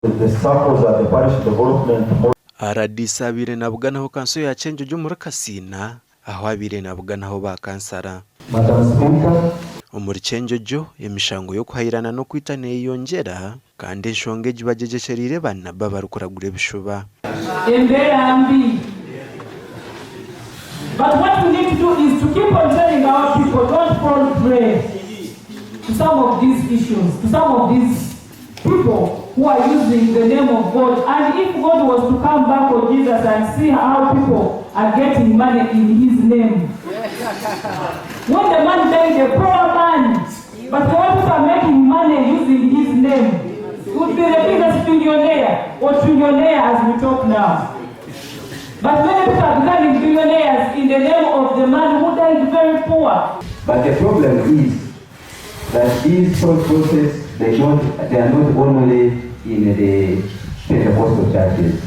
The circles at the parish development. Aradisa abire nabuganaho kanso ya KYENJOJO muri Kasina aho abire nabuganaho bakansara. Madam Speaker, Omuri KYENJOJO emishango yo kuhayirana no kwita neyongera kandi enshonge gibajejesherire bana babarukuragura bishuba. But what we need to do is to keep on telling our people, don't fall prey to some of these issues, to some of these people who are using the name of God. And if God was to come back on Jesus and see how people are getting money in his name. When the man died, a poor man, but the ones who are making money using his name would be the biggest billionaire or trillionaire as we talk now. But many people are becoming billionaires in the name of the man who died very poor. But the problem is that these thought process, they are not only in the Pentecostal churches.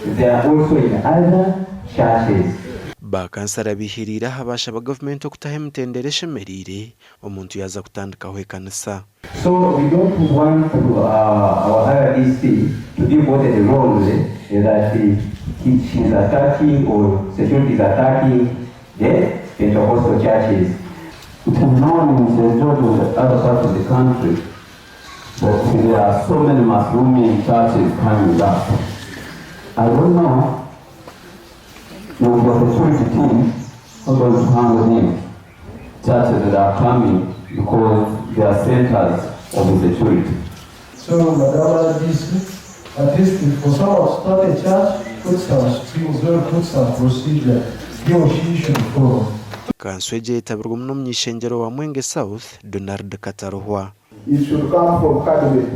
They are also in other churches. Bakansara bihirira habasha ba government okutahe mtendere shemerire omuntu yaza kutandikaho ekanisa. So we don't want our RDC to be voted wrongly that she is attacking or security is attacking the Pentecostal churches. it is known in KYENJOJO and other parts of the country that there are so many Muslim churches coming up. I don't know if the security team are going to handle these churches that are coming because they are centers of the security. So, Madam DC, at least for someone to start a church, put some skills, put some procedure, he or she should follow. Kansweje itabirwa muno mwishengero wa Mwenge South, Donald Katarohwa. It should come from cabinet.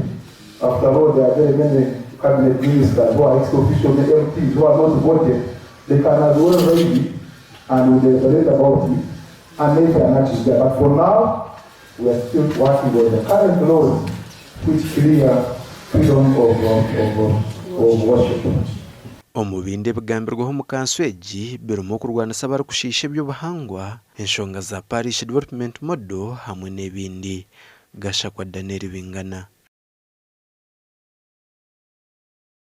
After all, there are very many cabinet ministers who are ex-official MPs who are not voted. They can as well raise it and we deliberate about it and make an action there. But for now, we are still working on the current laws which clear freedom of worship. Omubinde bigambirwaho mu Kansweji birimo kurwana sabara kushisha by'ubuhangwa enshonga za parish development model hamwe n'ebindi. Gasha kwa Daniel Bingana.